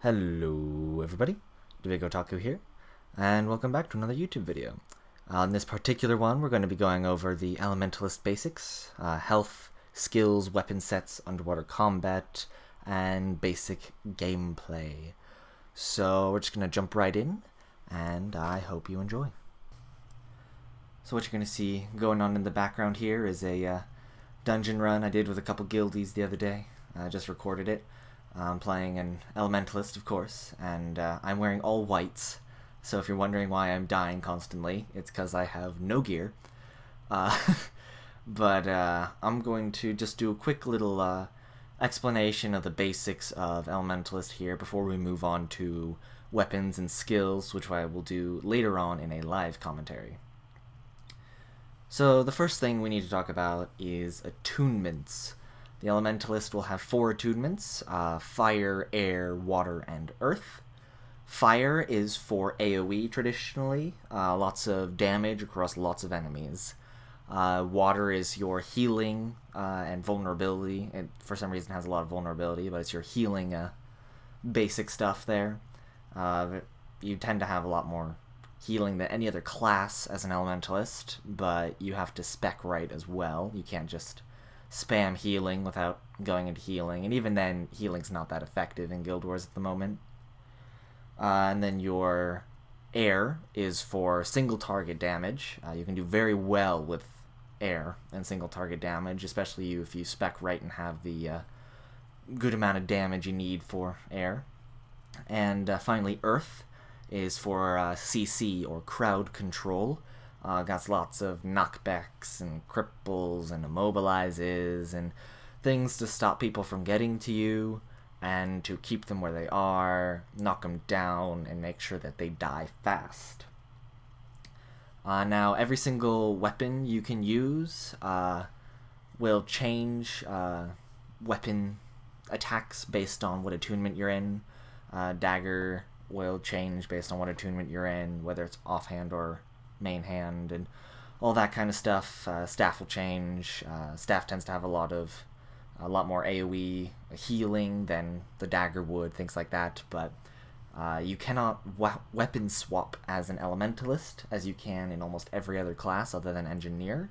Hello everybody, Gw2 here, and welcome back to another YouTube video. In this particular one, we're going to be going over the Elementalist Basics, health, skills, weapon sets, underwater combat, and basic gameplay. So we're just going to jump right in, and I hope you enjoy. So what you're going to see going on in the background here is a dungeon run I did with a couple guildies the other day. I just recorded it. I'm playing an Elementalist, of course, and I'm wearing all whites, so if you're wondering why I'm dying constantly, it's because I have no gear. But I'm going to just do a quick little explanation of the basics of Elementalist here before we move on to weapons and skills, which I will do later on in a live commentary. So the first thing we need to talk about is attunements. The Elementalist will have 4 attunements, fire, air, water, and earth. Fire is for AoE traditionally, lots of damage across lots of enemies. Water is your healing and vulnerability. It for some reason has a lot of vulnerability, but it's your healing basic stuff there. You tend to have a lot more healing than any other class as an Elementalist, but you have to spec right as well. You can't just spam healing without going into healing, and even then healing's not that effective in Guild Wars at the moment. And then your air is for single target damage. You can do very well with air and single target damage, especially if you spec right and have the good amount of damage you need for air. And finally earth is for CC, or crowd control. Got lots of knockbacks and cripples and immobilizes and things to stop people from getting to you and to keep them where they are, knock them down, and make sure that they die fast. Now, every single weapon you can use will change weapon attacks based on what attunement you're in. Dagger will change based on what attunement you're in, whether it's offhand or main hand, and all that kind of stuff. Staff will change. Staff tends to have a lot more AoE healing than the dagger would, things like that, but you cannot weapon swap as an Elementalist as you can in almost every other class other than Engineer.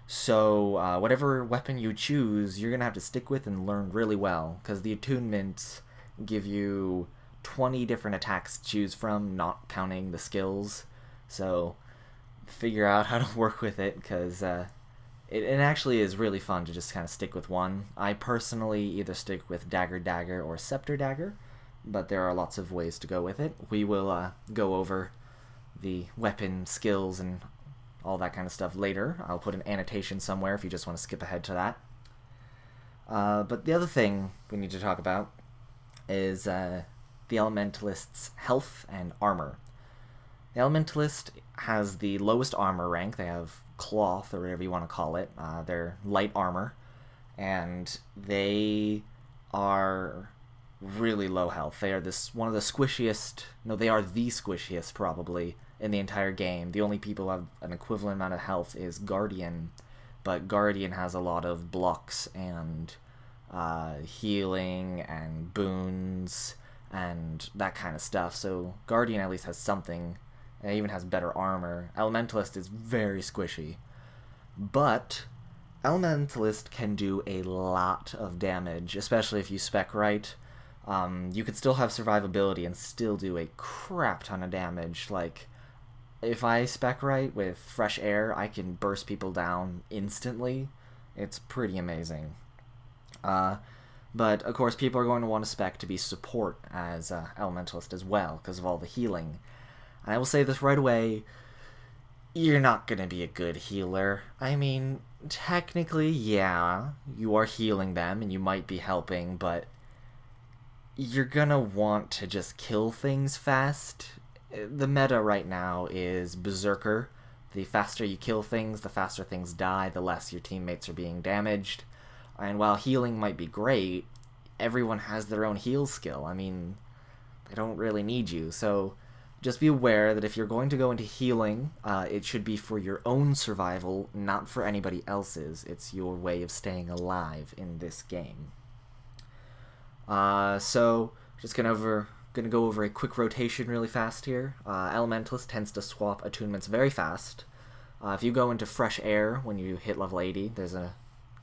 So whatever weapon you choose, you're gonna have to stick with and learn really well, because the attunements give you 20 different attacks to choose from, not counting the skills. So figure out how to work with it, because it actually is really fun to just kind of stick with one. I personally either stick with Dagger or Scepter Dagger, but there are lots of ways to go with it. We will go over the weapon skills and all that kind of stuff later. I'll put an annotation somewhere if you just want to skip ahead to that. But the other thing we need to talk about is the Elementalist's health and armor. The Elementalist has the lowest armor rank. They have cloth, or whatever you want to call it. They're light armor, and they are really low health. They are one of the squishiest, no, they are the squishiest probably in the entire game. The only people who have an equivalent amount of health is Guardian, but Guardian has a lot of blocks and healing and boons and that kind of stuff. So Guardian at least has something. It even has better armor. Elementalist is very squishy. But Elementalist can do a lot of damage, especially if you spec right. You could still have survivability and still do a crap ton of damage. Like, if I spec right with fresh air, I can burst people down instantly. It's pretty amazing. But, of course, people are going to want to spec to be support as Elementalist as well, because of all the healing. And I will say this right away, you're not going to be a good healer. I mean, technically, yeah, you are healing them and you might be helping, but you're going to want to just kill things fast. The meta right now is Berserker. The faster you kill things, the faster things die, the less your teammates are being damaged. And while healing might be great, everyone has their own heal skill. I mean, they don't really need you, so just be aware that if you're going to go into healing, it should be for your own survival, not for anybody else's. It's your way of staying alive in this game. So, just going over Gonna go over a quick rotation really fast here. Elementalist tends to swap attunements very fast. If you go into Fresh Air when you hit level 80, there's a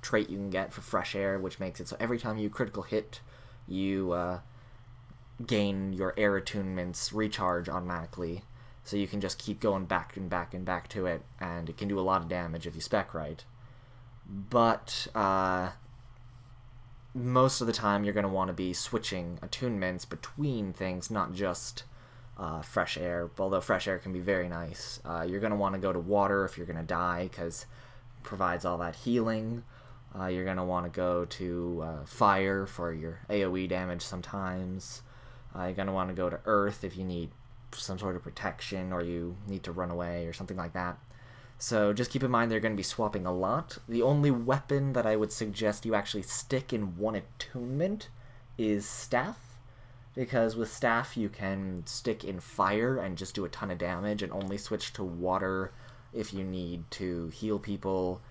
trait you can get for Fresh Air, which makes it so every time you critical hit, you gain your air attunements recharge automatically. So you can just keep going back and back and back to it, and it can do a lot of damage if you spec right. But most of the time you're going to want to be switching attunements between things, not just Fresh Air, although Fresh Air can be very nice. You're going to want to go to Water if you're going to die, because it provides all that healing. You're going to want to go to Fire for your AoE damage sometimes. You're going to want to go to Earth if you need some sort of protection, or you need to run away or something like that. So just keep in mind they're going to be swapping a lot. The only weapon that I would suggest you actually stick in one attunement is Staff, because with Staff you can stick in Fire and just do a ton of damage, and only switch to Water if you need to heal people,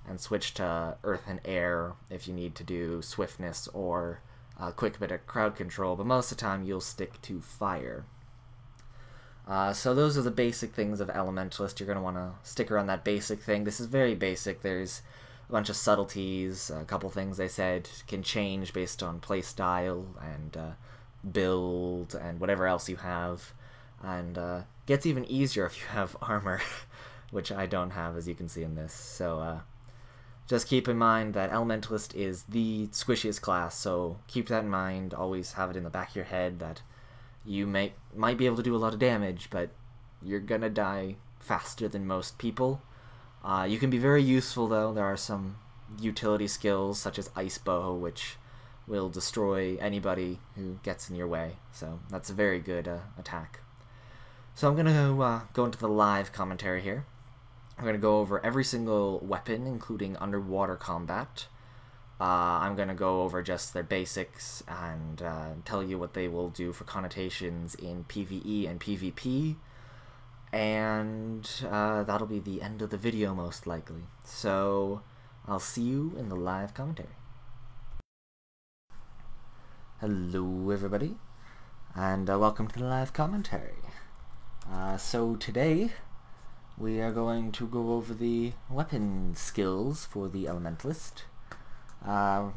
and switch to Earth and Air if you need to do Swiftness or a quick bit of crowd control, but most of the time you'll stick to Fire. So those are the basic things of Elementalist. You're going to want to stick around that basic thing. This is very basic. There's a bunch of subtleties, a couple things they said can change based on playstyle and build and whatever else you have. And gets even easier if you have armor, which I don't have, as you can see in this. So just keep in mind that Elementalist is the squishiest class, so keep that in mind. Always have it in the back of your head that you might be able to do a lot of damage, but you're gonna die faster than most people. You can be very useful, though. There are some utility skills, such as Ice Bow, which will destroy anybody who gets in your way. So that's a very good attack. So I'm gonna go into the live commentary here. I'm gonna go over every single weapon, including underwater combat. I'm going to go over just their basics and tell you what they will do for connotations in PvE and PvP, and that'll be the end of the video most likely. So I'll see you in the live commentary. Hello everybody, and welcome to the live commentary. So today we are going to go over the weapon skills for the Elementalist.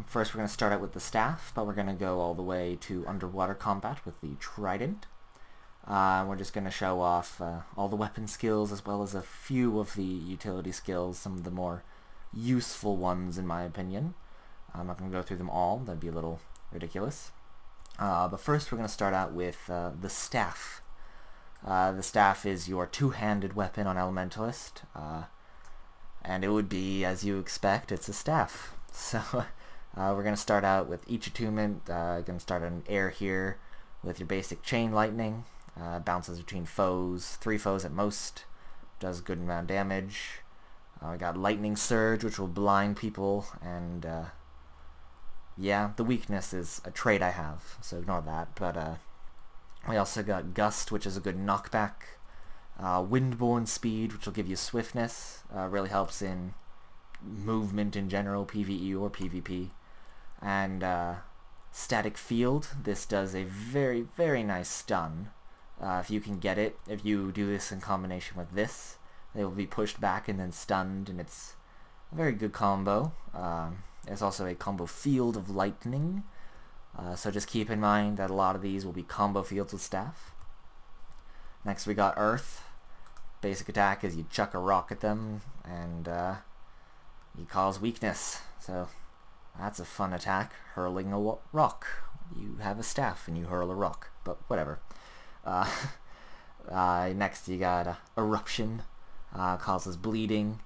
First we're going to start out with the Staff, but we're going to go all the way to underwater combat with the Trident. We're just going to show off all the weapon skills, as well as a few of the utility skills, some of the more useful ones in my opinion. I'm not going to go through them all, that'd be a little ridiculous. But first we're going to start out with the Staff. The Staff is your two-handed weapon on Elementalist, and it would be, as you expect, it's a staff. So we're going to start out with each attunement. Going to start on air here with your basic Chain Lightning. Bounces between foes, 3 foes at most. Does a good amount of damage. We got Lightning Surge, which will blind people, and yeah, the weakness is a trait I have, so ignore that. But we also got Gust, which is a good knockback. Windborne Speed, which will give you swiftness. Really helps in movement in general, PvE or PvP. And Static Field, this does a very, very nice stun. If you can get it, if you do this in combination with this, they will be pushed back and then stunned, and it's a very good combo. There's also a combo Field of Lightning, so just keep in mind that a lot of these will be combo fields with Staff. Next we got Earth. Basic attack is you chuck a rock at them, and you cause weakness. So that's a fun attack, hurling a rock. You have a staff and you hurl a rock, but whatever. Next you got Eruption, causes bleeding.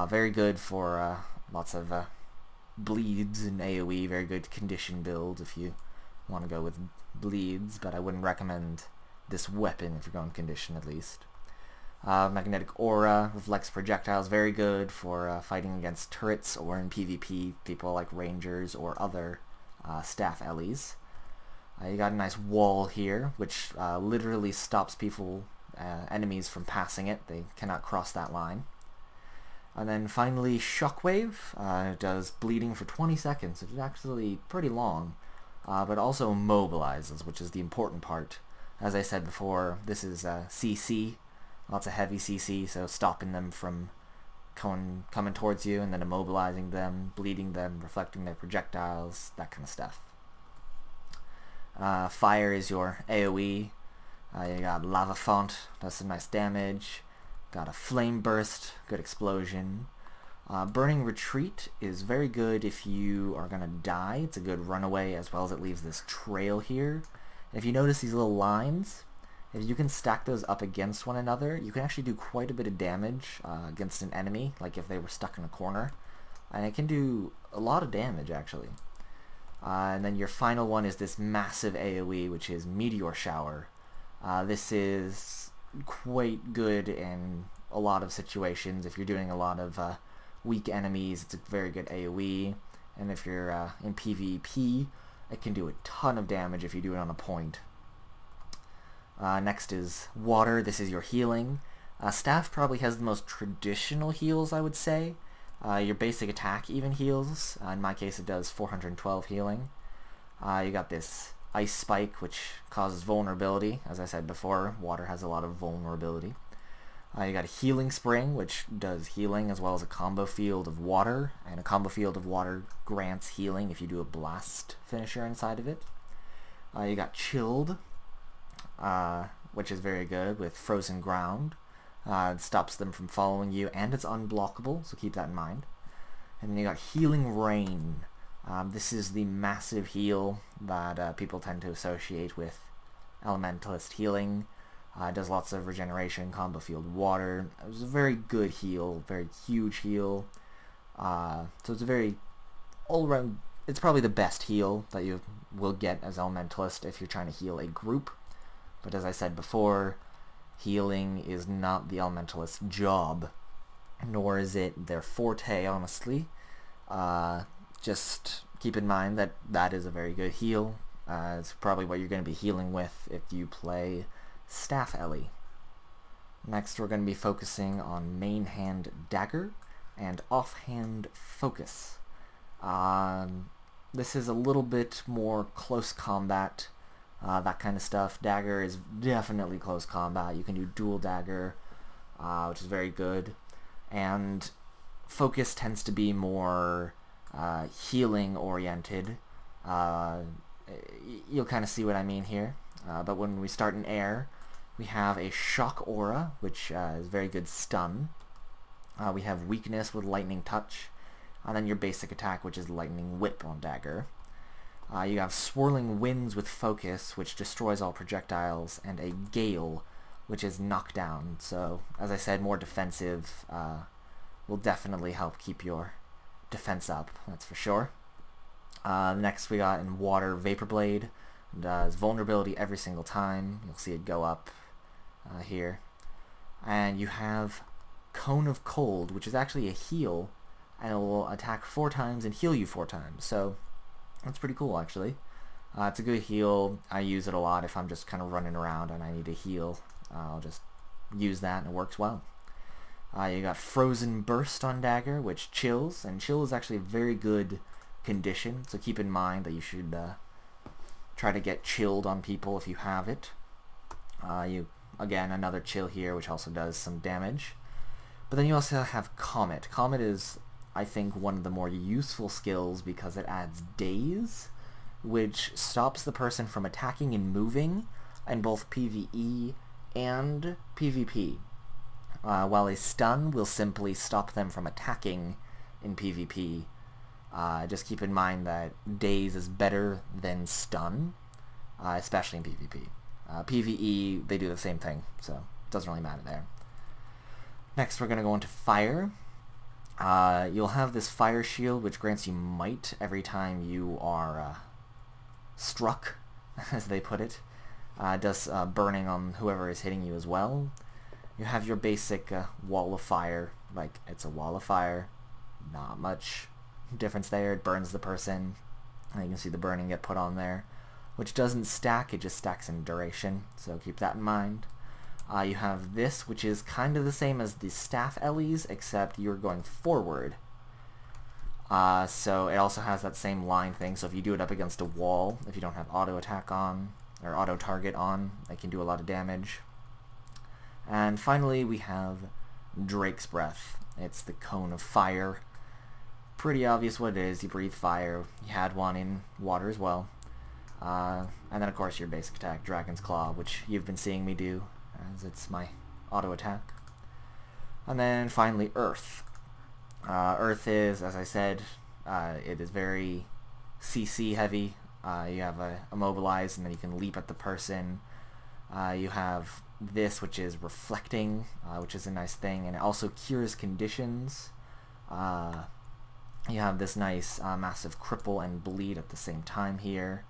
Very good for lots of bleeds in AoE, very good condition build if you want to go with bleeds, but I wouldn't recommend this weapon if you're going condition at least. Magnetic Aura reflects projectiles, very good for fighting against turrets or in PvP, people like rangers or other staff Ellies. You got a nice wall here, which literally stops people, enemies from passing it. They cannot cross that line. And then finally Shockwave, does bleeding for 20 seconds, which is actually pretty long. but also immobilizes, which is the important part. As I said before, this is CC, lots of heavy CC, so stopping them from coming towards you, and then immobilizing them, bleeding them, reflecting their projectiles, that kind of stuff. Fire is your AoE. You got Lava Font, does some nice damage. Got a Flame Burst, good explosion. Burning Retreat is very good if you are gonna die. It's a good runaway, as well as it leaves this trail here. And if you notice these little lines, if you can stack those up against one another, you can actually do quite a bit of damage against an enemy, like if they were stuck in a corner. And it can do a lot of damage, actually. And then your final one is this massive AoE, which is Meteor Shower. This is quite good in a lot of situations. If you're doing a lot of weak enemies, it's a very good AoE. And if you're in PvP, it can do a ton of damage if you do it on a point. Next is Water. This is your healing. Staff probably has the most traditional heals, I would say. Your basic attack even heals. In my case, it does 412 healing. You got this Ice Spike, which causes vulnerability. As I said before, water has a lot of vulnerability. You got a Healing Spring, which does healing, as well as a combo field of water. And a combo field of water grants healing if you do a blast finisher inside of it. You got Chilled, which is very good with Frozen Ground. It stops them from following you, and it's unblockable, so keep that in mind. And then you got Healing Rain. This is the massive heal that people tend to associate with Elementalist healing. It does lots of regeneration, combo field water. It was a very good heal, very huge heal. So it's a very all-around, it's probably the best heal that you will get as Elementalist if you're trying to heal a group. But as I said before, healing is not the Elementalist's job, nor is it their forte, honestly. Just keep in mind that that is a very good heal. It's probably what you're going to be healing with if you play Staff Ellie. Next, we're going to be focusing on main hand Dagger and offhand Focus. This is a little bit more close combat, that kind of stuff. Dagger is definitely close combat. You can do dual Dagger, which is very good. And Focus tends to be more healing oriented. You'll kind of see what I mean here. But when we start in air, we have a Shock Aura, which is very good stun. We have Weakness with Lightning Touch, and then your basic attack, which is Lightning Whip on Dagger. You have Swirling Winds with Focus, which destroys all projectiles, and a Gale, which is Knockdown. So, as I said, more defensive will definitely help keep your defense up, that's for sure. Next we got in water Vapor Blade. Does vulnerability every single time. You'll see it go up here. And you have Cone of Cold, which is actually a heal, and it will attack 4 times and heal you 4 times. So that's pretty cool, actually. It's a good heal. I use it a lot if I'm just kind of running around and I need to heal. I'll just use that and it works well. You got Frozen Burst on Dagger, which chills, and chill is actually a very good condition, so keep in mind that you should try to get chilled on people if you have it. Again, another chill here, which also does some damage. But then you also have Comet. Comet is, I think, one of the more useful skills because it adds Daze, which stops the person from attacking and moving in both PvE and PvP. While a stun will simply stop them from attacking in PvP. Just keep in mind that Daze is better than stun, especially in PvP. PvE, they do the same thing, so it doesn't really matter there. Next, we're going to go into Fire. You'll have this Fire Shield, which grants you Might every time you are struck, as they put it. It does burning on whoever is hitting you as well. You have your basic Wall of Fire, like it's a Wall of Fire, not much difference there. It burns the person, and you can see the burning get put on there, which doesn't stack, it just stacks in duration, so keep that in mind. You have this, which is kind of the same as the Staff Ellies, except you're going forward. So it also has that same line thing, so if you do it up against a wall, if you don't have auto attack on, or auto target on, it can do a lot of damage. And finally we have Drake's Breath. It's the cone of fire. Pretty obvious what it is. You breathe fire. You had one in water as well. And then of course your basic attack, Dragon's Claw, which you've been seeing me do, as it's my auto attack. And then finally Earth. Earth is, as I said, it is very CC heavy. You have a immobilize, and then you can leap at the person. You have this, which is reflecting, which is a nice thing, and it also cures conditions. You have this nice massive cripple and bleed at the same time here,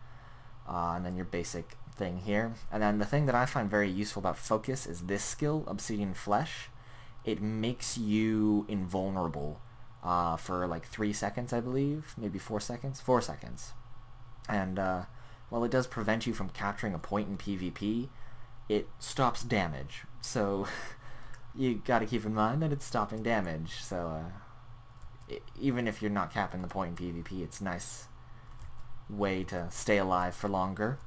and then your basic thing here. And then the thing that I find very useful about focus is this skill, Obsidian Flesh. It makes you invulnerable for like 3 seconds, I believe, maybe 4 seconds? 4 seconds. And while it does prevent you from capturing a point in PvP, it stops damage. So you gotta keep in mind that it's stopping damage. So even if you're not capping the point in PvP, it's a nice way to stay alive for longer.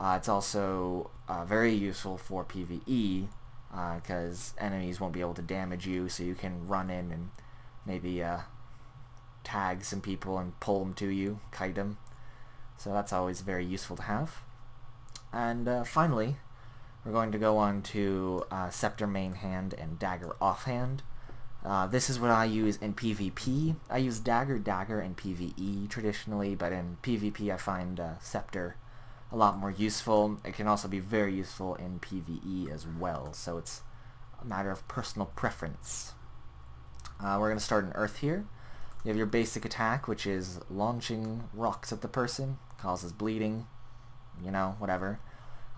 It's also very useful for PvE, because enemies won't be able to damage you, so you can run in and maybe tag some people and pull them to you, kite them. So that's always very useful to have. And finally, we're going to go on to Scepter main hand and Dagger offhand. This is what I use in PvP. I use Dagger in PvE traditionally, but in PvP I find Scepter a lot more useful. It can also be very useful in PvE as well, so it's a matter of personal preference. We're going to start in Earth here. You have your basic attack, which is launching rocks at the person, causes bleeding, you know, whatever.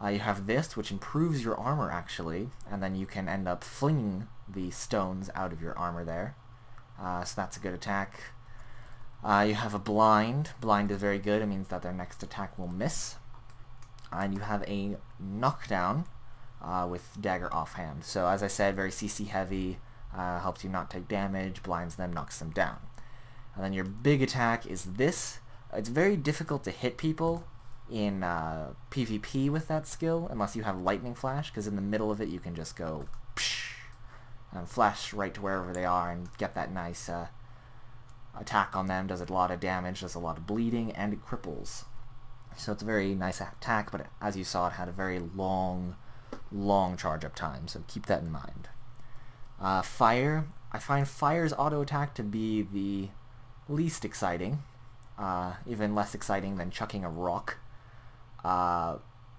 You have this, which improves your armor actually, and then you can end up flinging the stones out of your armor there. So that's a good attack. You have a blind. Blind is very good. It means that their next attack will miss. And you have a knockdown with Dagger offhand. So as I said, very CC heavy, helps you not take damage, blinds them, knocks them down. And then your big attack is this. It's very difficult to hit people in PvP with that skill, unless you have Lightning Flash, because in the middle of it you can just go psh, and flash right to wherever they are and get that nice attack on them. Does a lot of damage, does a lot of bleeding, and it cripples. So it's a very nice attack, but as you saw, it had a very long charge up time, so keep that in mind. Fire. I find Fire's auto attack to be the least exciting, even less exciting than chucking a rock.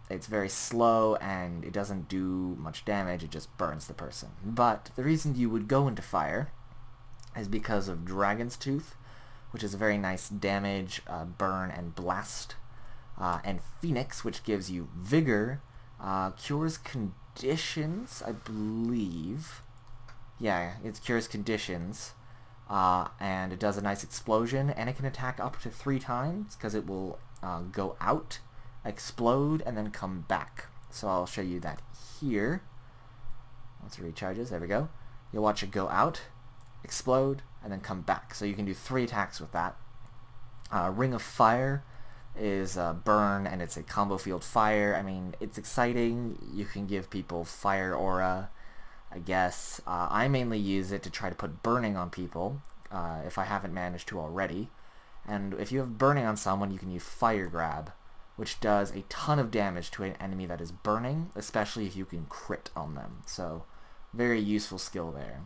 It's very slow and it doesn't do much damage, it just burns the person. But the reason you would go into Fire is because of Dragon's Tooth, which is a very nice damage, burn, and blast. And Phoenix, which gives you vigor, cures conditions, I believe. Yeah, it cures conditions, and it does a nice explosion, and it can attack up to 3 times, because it will go out, explode, and then come back. So I'll show you that here. Once it recharges, there we go. You'll watch it go out, explode, and then come back. So you can do 3 attacks with that. Ring of Fire is burn, and it's a combo field fire. I mean, it's exciting. You can give people fire aura, I guess. I mainly use it to try to put burning on people, if I haven't managed to already. And if you have burning on someone, you can use fire grab, which does a ton of damage to an enemy that is burning, especially if you can crit on them. So, very useful skill there.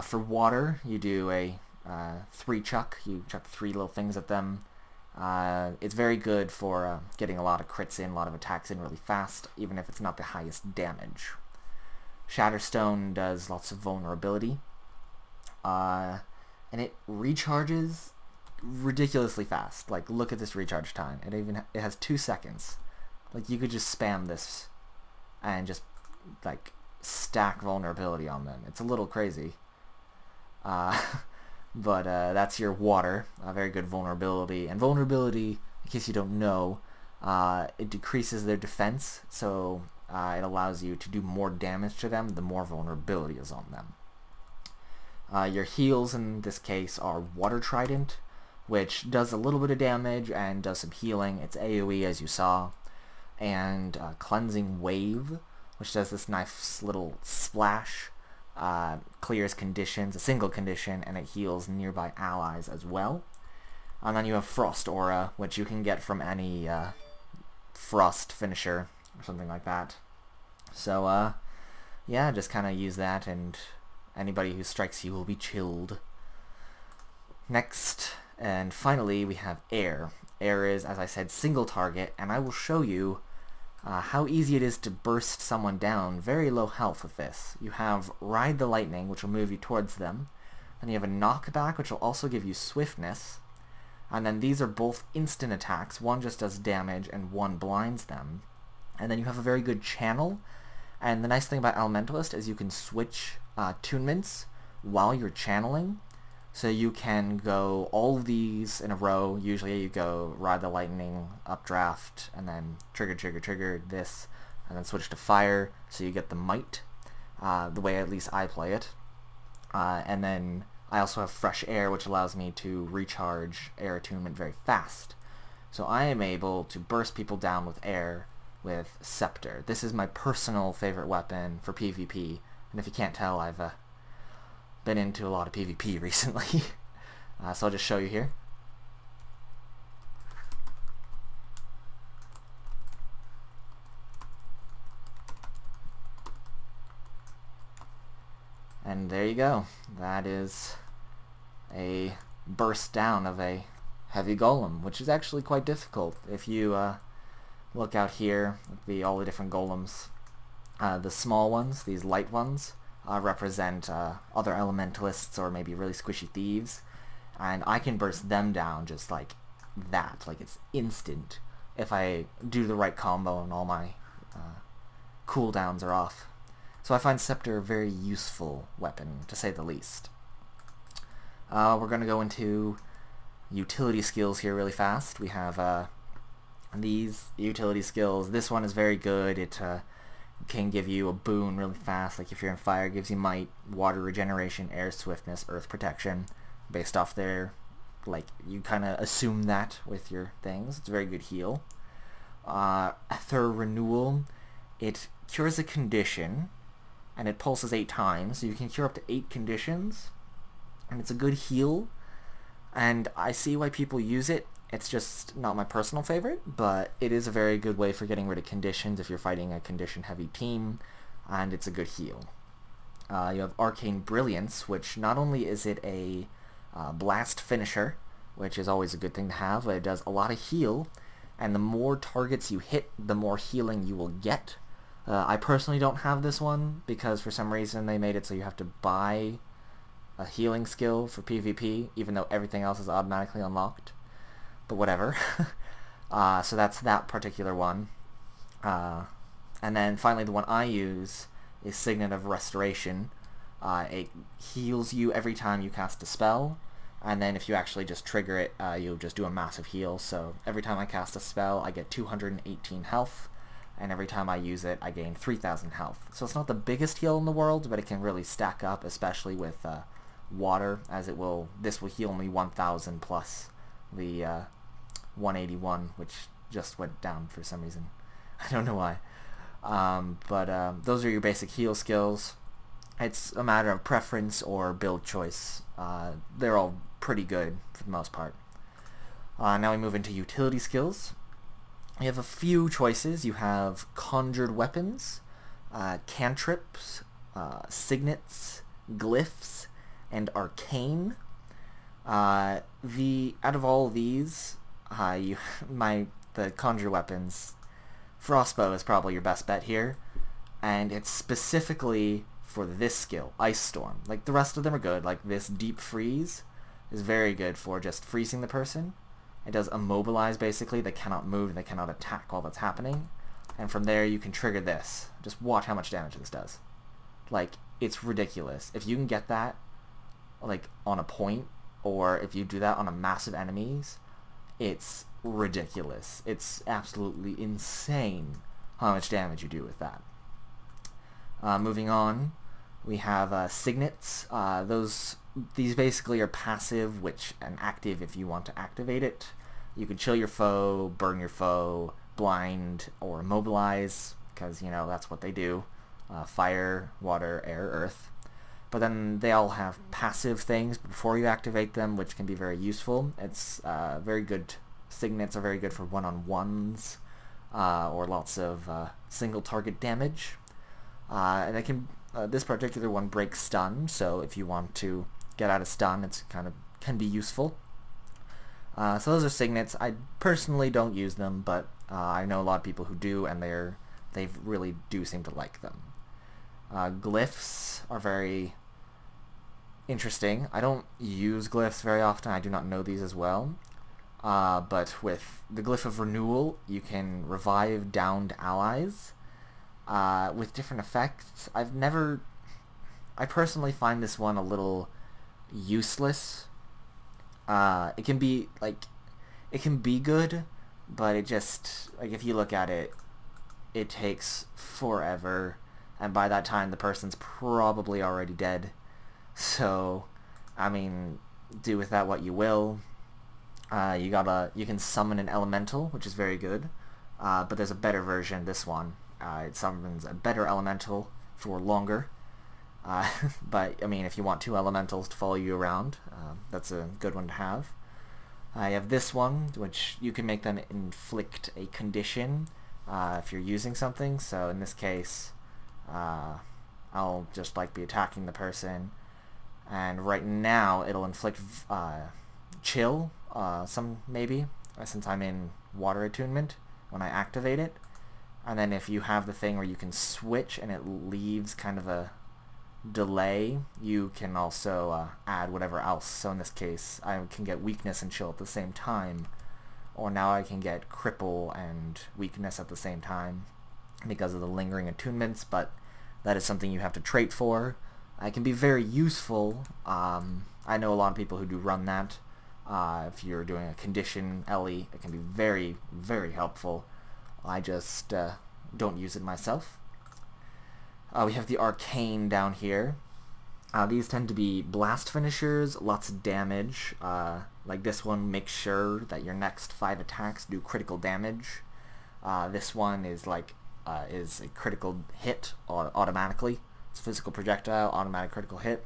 For water, you do a 3 chuck. You chuck 3 little things at them. It's very good for getting a lot of crits in, a lot of attacks in really fast, even if it's not the highest damage. Shatterstone does lots of vulnerability, and it recharges ridiculously fast. Like, look at this recharge time. It has 2 seconds. Like, you could just spam this and just like stack vulnerability on them. It's a little crazy. But that's your water, very good vulnerability. And vulnerability, in case you don't know, it decreases their defense, so it allows you to do more damage to them the more vulnerability is on them. Your heals in this case are Water Trident, which does a little bit of damage and does some healing. It's AoE as you saw. And Cleansing Wave, which does this nice little splash, clears conditions, a single condition, and it heals nearby allies as well. And then you have Frost Aura, which you can get from any Frost finisher or something like that. So, yeah, just kind of use that, and anybody who strikes you will be chilled. Next, and finally, we have Air. Air is, as I said, single target, and I will show you how easy it is to burst someone down very low health with this. You have Ride the Lightning, which will move you towards them. Then you have a Knockback, which will also give you Swiftness. And then these are both instant attacks. One just does damage and one blinds them. And then you have a very good Channel. And the nice thing about Elementalist is you can switch tunements while you're channeling. So you can go all of these in a row. Usually you go Ride the Lightning, Updraft, and then trigger this, and then switch to Fire, so you get the Might, the way at least I play it. And then I also have Fresh Air, which allows me to recharge Air attunement very fast. So I am able to burst people down with Air with Scepter. This is my personal favorite weapon for PvP, and if you can't tell, I've been into a lot of PvP recently. So I'll just show you here. And there you go. That is a burst down of a heavy golem, which is actually quite difficult. If you look out here at all the different golems, the small ones, these light ones, represent other elementalists or maybe really squishy thieves, and I can burst them down just like that, like it's instant if I do the right combo and all my cooldowns are off. So I find Scepter a very useful weapon, to say the least. We're going to go into utility skills here really fast. We have these utility skills. This one is very good. It can give you a boon really fast, like if you're in fire, it gives you might, water regeneration, air swiftness, earth protection, based off their, like, you kind of assume that with your things. It's a very good heal. Ether Renewal, it cures a condition, and it pulses 8 times, so you can cure up to 8 conditions, and it's a good heal, and I see why people use it. It's just not my personal favorite, but it is a very good way for getting rid of conditions if you're fighting a condition-heavy team, and it's a good heal. You have Arcane Brilliance, which not only is it a blast finisher, which is always a good thing to have, but it does a lot of heal, and the more targets you hit, the more healing you will get. I personally don't have this one, because for some reason they made it so you have to buy a healing skill for PvP, even though everything else is automatically unlocked. But whatever. So that's that particular one. And then finally the one I use is Signet of Restoration. It heals you every time you cast a spell, and then if you actually just trigger it, you'll just do a massive heal. So every time I cast a spell, I get 218 health, and every time I use it, I gain 3,000 health. So it's not the biggest heal in the world, but it can really stack up, especially with water, as this will heal me 1,000 plus the 181, which just went down for some reason. I don't know why. But those are your basic heal skills. It's a matter of preference or build choice. They're all pretty good for the most part. Now we move into utility skills. You have a few choices. You have Conjured Weapons, Cantrips, Signets, Glyphs, and Arcane. Out of all of these, the Conjure Weapons, Frostbow is probably your best bet here, and it's specifically for this skill, Ice Storm. Like, the rest of them are good. Like, this Deep Freeze is very good for just freezing the person. It does immobilize, basically. They cannot move, they cannot attack while that's happening. And from there, you can trigger this. Just watch how much damage this does. Like, it's ridiculous. If you can get that, like, on a point, or if you do that on a massive enemies, it's ridiculous. It's absolutely insane how much damage you do with that. Moving on, We have signets. These basically are passive, and active if you want to activate it. You can chill your foe, burn your foe, blind, or immobilize, because, you know, that's what they do. Fire, water, air, earth. But then they all have passive things before you activate them, which can be very useful. It's very good. Signets are very good for one-on-ones, or lots of single target damage. And they can, this particular one breaks stun, so if you want to get out of stun, it's can be useful. So those are signets. I personally don't use them, but I know a lot of people who do, and they really do seem to like them. Glyphs are very interesting. I don't use glyphs very often. I do not know these as well. But with the Glyph of Renewal, you can revive downed allies with different effects. I personally find this one a little useless. It can be good, but it just, if you look at it, it takes forever, and by that time the person's probably already dead. So, I mean, do with that what you will. You can summon an elemental, which is very good, but there's a better version, this one. It summons a better elemental for longer. But, I mean, if you want 2 elementals to follow you around, that's a good one to have. I have this one, which you can make them inflict a condition if you're using something. So in this case, I'll just be attacking the person, and right now it'll inflict chill, maybe, since I'm in water attunement when I activate it. And then if you have the thing where you can switch and it leaves kind of a delay, you can also add whatever else. So in this case, I can get weakness and chill at the same time, or now I can get cripple and weakness at the same time because of the lingering attunements, but that is something you have to trait for. It can be very useful. I know a lot of people who do run that. If you're doing a condition LE, it can be very, very helpful. I just don't use it myself. We have the Arcane down here. These tend to be blast finishers, lots of damage. Like this one, make sure that your next 5 attacks do critical damage. This one is is a critical hit automatically. It's a physical projectile, automatic critical hit.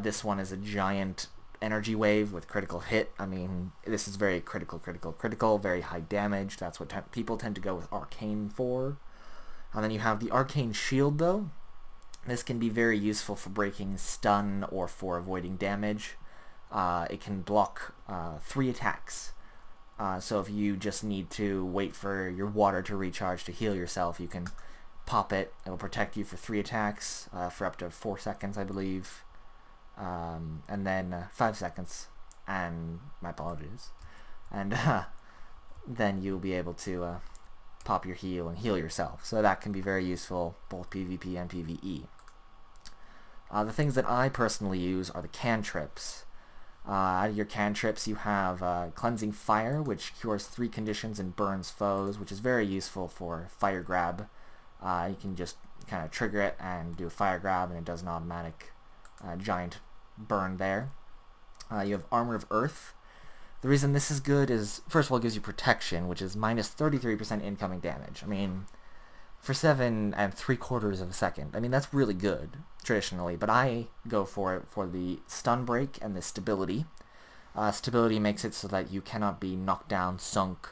This one is a giant energy wave with critical hit. I mean, this is very critical, very high damage. That's what people tend to go with Arcane for. And then you have the Arcane Shield, though. This can be very useful for breaking stun or for avoiding damage. It can block 3 attacks. So if you just need to wait for your water to recharge to heal yourself, you can pop it. It will protect you for 3 attacks, for up to 4 seconds, I believe. And then 5 seconds. And my apologies. And then you'll be able to pop your heal and heal yourself. So that can be very useful, both PvP and PvE. The things that I personally use are the cantrips. Out of your cantrips, you have Cleansing Fire, which cures 3 conditions and burns foes, which is very useful for fire grab. You can just kind of trigger it and do a fire grab, and it does an automatic giant burn there. You have Armor of Earth. The reason this is good is, first of all, it gives you protection, which is minus 33% incoming damage. I mean, for 7 3/4 of a second, I mean, that's really good, traditionally, but I go for it for the stun break and the stability. Stability makes it so that you cannot be knocked down, sunk,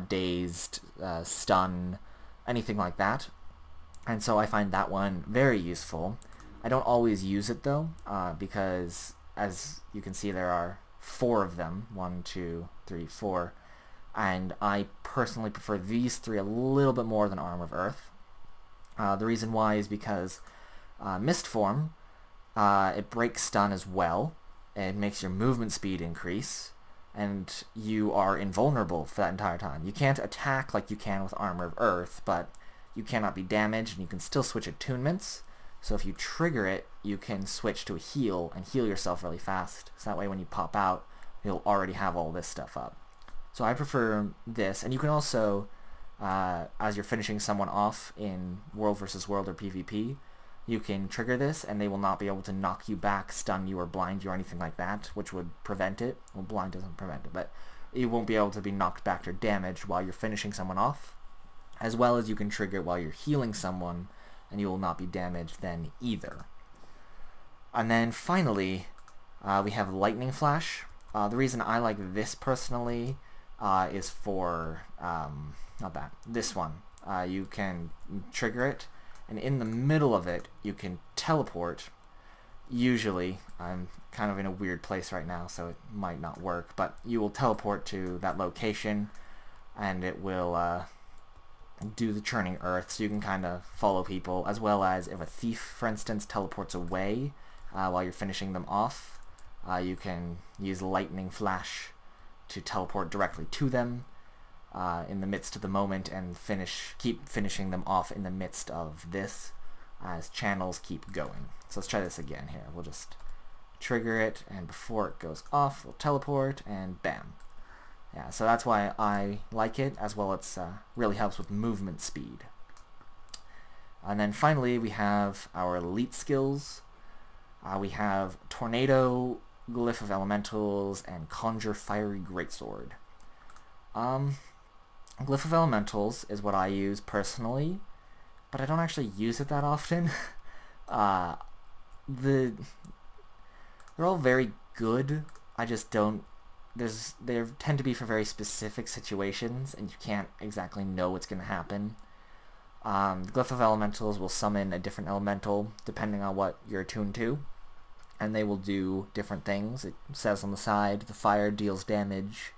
dazed, stun, anything like that. And so I find that one very useful. I don't always use it, though, because, as you can see, there are 4 of them. 1, 2, 3, 4. And I personally prefer these 3 a little bit more than Armor of Earth. The reason why is because Mist Form, it breaks stun as well. It makes your movement speed increase, and you are invulnerable for that entire time. You can't attack like you can with Armor of Earth, but you cannot be damaged, and you can still switch attunements. So if you trigger it, you can switch to a heal and heal yourself really fast. So that way when you pop out, you'll already have all this stuff up. So I prefer this, and you can also, as you're finishing someone off in World vs. World or PvP, you can trigger this and they will not be able to knock you back, stun you, or blind you or anything like that, which would prevent it. Well, blind doesn't prevent it, but you won't be able to be knocked back or damaged while you're finishing someone off, as well as you can trigger it while you're healing someone and you will not be damaged then either. And then finally, we have Lightning Flash. The reason I like this personally is for, not that, this one. You can trigger it, and in the middle of it, you can teleport. Usually, I'm kind of in a weird place right now, so it might not work, but you will teleport to that location, and it will do the churning earth, so you can kind of follow people, as well as if a thief, for instance, teleports away while you're finishing them off, you can use Lightning Flash to teleport directly to them in the midst of the moment and keep finishing them off in the midst of this as channels keep going. So let's try this again here. We'll just trigger it, and before it goes off, we'll teleport, and bam. Yeah, so that's why I like it, as well it's really helps with movement speed. And then finally we have our elite skills. We have Tornado, Glyph of Elementals, and Conjure Fiery Greatsword. Glyph of Elementals is what I use personally, but I don't actually use it that often. They're all very good. I just don't. They tend to be for very specific situations, and you can't exactly know what's going to happen. The Glyph of Elementals will summon a different elemental depending on what you're attuned to, and they will do different things. It says on the side, the fire deals damage,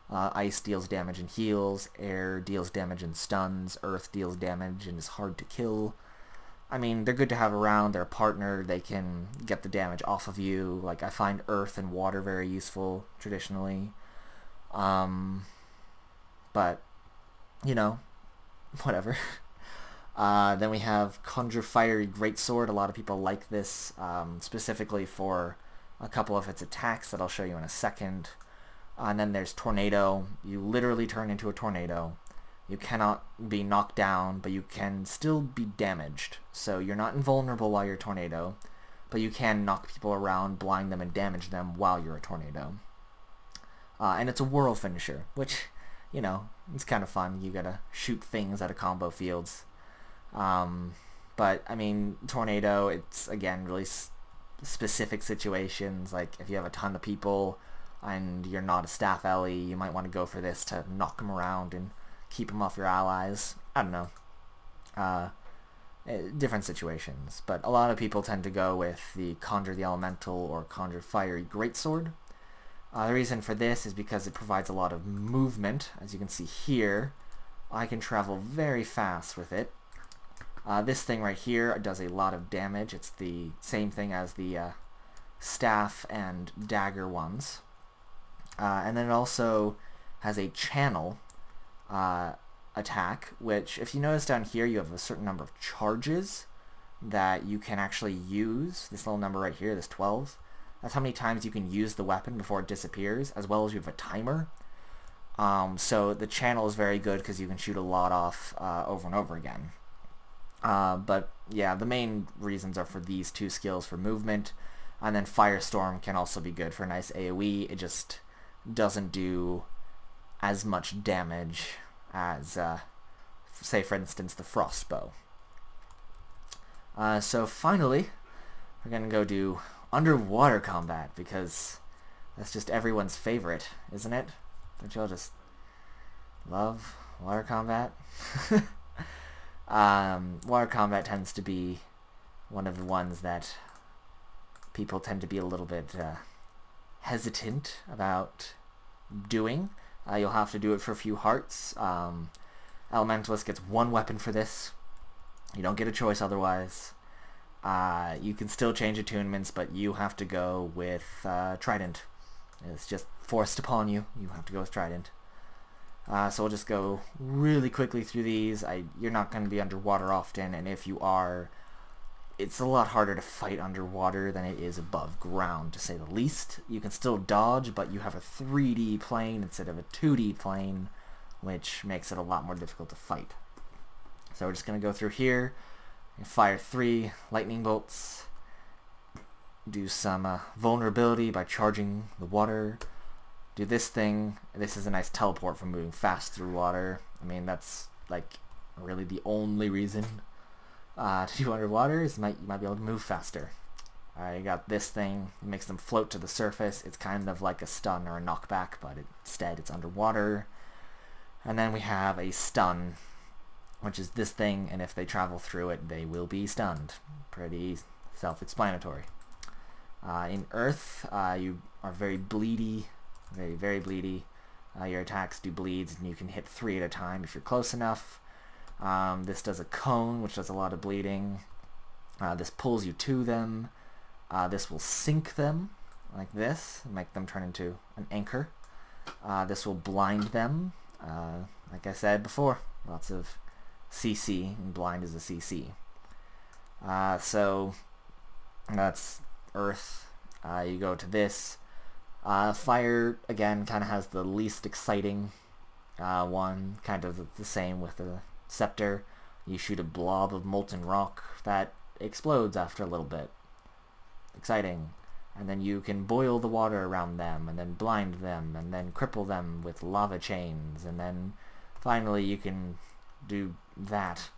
ice deals damage and heals, air deals damage and stuns, earth deals damage and is hard to kill. I mean, they're good to have around. They're a partner. They can get the damage off of you. Like, I find earth and water very useful traditionally. But, you know, whatever. Then we have Conjure Fiery Greatsword. A lot of people like this, specifically for a couple of its attacks that I'll show you in a second. And then there's Tornado. You literally turn into a tornado. You cannot be knocked down, but you can still be damaged. So you're not invulnerable while you're a tornado, but you can knock people around, blind them, and damage them while you're a tornado. And it's a whirl finisher, which, you know, it's kind of fun. You gotta shoot things out of combo fields. But, I mean, tornado, it's, again, really specific situations. Like, if you have a ton of people and you're not a staff ally, you might want to go for this to knock them around and keep them off your allies. I don't know. Different situations. But a lot of people tend to go with the Conjure the Elemental or Conjure Fiery Greatsword. The reason for this is because it provides a lot of movement. As you can see here, I can travel very fast with it. This thing right here does a lot of damage. It's the same thing as the staff and dagger ones. And then it also has a channel attack, which, if you notice down here, you have a certain number of charges that you can actually use. This little number right here, this 12. That's how many times you can use the weapon before it disappears, as well as you have a timer. So the channel is very good because you can shoot a lot off over and over again. But yeah, the main reasons are for these two skills for movement, and then Firestorm can also be good for a nice AoE. It just doesn't do as much damage as, say for instance, the Frostbow. So finally, we're gonna go do underwater combat, because that's just everyone's favorite, isn't it? Don't y'all just love water combat? Water combat tends to be one of the ones that people tend to be a little bit hesitant about doing. You'll have to do it for a few hearts. Elementalist gets one weapon for this. You don't get a choice otherwise. You can still change attunements, but you have to go with Trident. It's just forced upon you. You have to go with Trident. So we'll just go really quickly through these. You're not going to be underwater often, and if you are, it's a lot harder to fight underwater than it is above ground, to say the least. You can still dodge, but you have a 3D plane instead of a 2D plane, which makes it a lot more difficult to fight. So we're just going to go through here. Fire 3 lightning bolts. Do some vulnerability by charging the water. Do this thing. This is a nice teleport for moving fast through water. I mean, that's like really the only reason to do underwater is you might be able to move faster. You got this thing. It makes them float to the surface. It's kind of like a stun or a knockback, but instead it's underwater. And then we have a stun, which is this thing, and if they travel through it, they will be stunned. Pretty self-explanatory. In Earth, you are very bleedy, very bleedy. Your attacks do bleeds, and you can hit 3 at a time if you're close enough. This does a cone, which does a lot of bleeding. This pulls you to them. This will sink them, like this, and make them turn into an anchor. This will blind them. Like I said before, lots of CC, and blind is a CC. So that's Earth. You go to this. Fire, again, kind of has the least exciting one, kind of the same with the scepter. You shoot a blob of molten rock that explodes after a little bit. Exciting. And then you can boil the water around them, and then blind them, and then cripple them with lava chains, and then finally you can do that,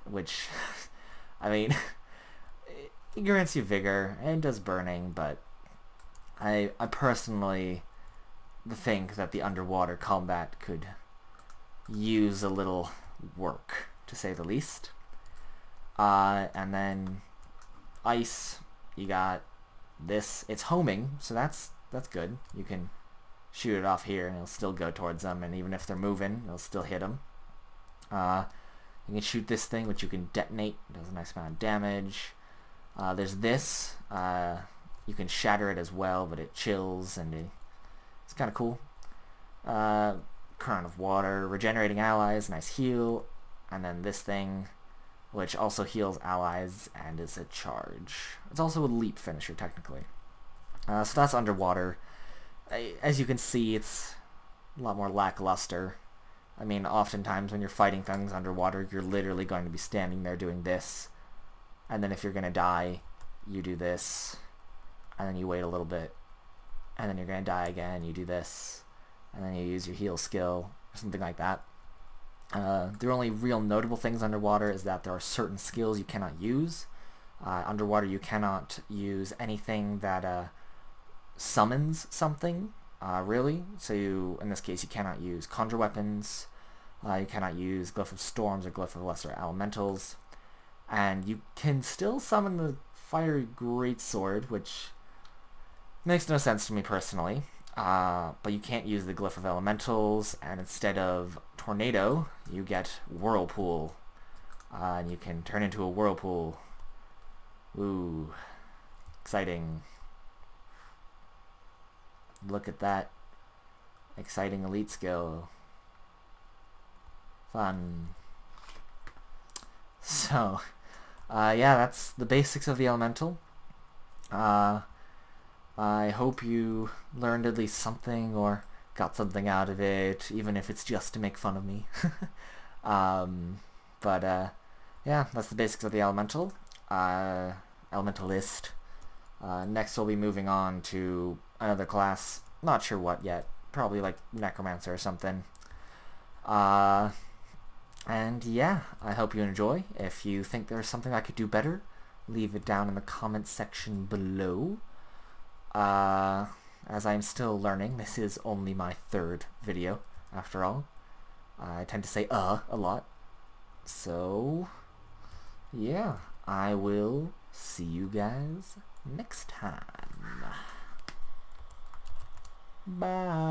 which, I mean, it grants you vigor, and does burning, but I personally think that the underwater combat could use a little work, to say the least. And then ice, you got this. It's homing, so that's good. You can shoot it off here and it'll still go towards them, and even if they're moving, it'll still hit them. You can shoot this thing, which you can detonate. It does a nice amount of damage. There's this. You can shatter it as well, but it chills, and it's kind of cool. Current of water, regenerating allies, nice heal. And then this thing, which also heals allies and is a charge. It's also a leap finisher, technically. So that's underwater. As you can see, it's a lot more lackluster. I mean, oftentimes when you're fighting things underwater, you're literally going to be standing there doing this. And then if you're going to die, you do this. And then you wait a little bit. And then you're going to die again, you do this. And then you use your heal skill, or something like that. The only real notable things underwater is that there are certain skills you cannot use. Underwater you cannot use anything that summons something, really. So in this case, you cannot use conjure weapons, you cannot use Glyph of Storms or Glyph of Lesser Elementals, and you can still summon the Fire Greatsword, which makes no sense to me personally. But you can't use the Glyph of Elementals, and instead of Tornado, you get Whirlpool. And you can turn into a Whirlpool. Ooh. Exciting. Look at that. Exciting elite skill. Fun. So, yeah, that's the basics of the Elemental. I hope you learned at least something or got something out of it, even if it's just to make fun of me. Yeah, that's the basics of the Elemental. Elementalist. Next we'll be moving on to another class. Not sure what yet. Probably like Necromancer or something. And yeah, I hope you enjoy. If you think there's something I could do better, leave it down in the comments section below. As I'm still learning, this is only my 3rd video, after all. I tend to say a lot. So, yeah, I will see you guys next time. Bye.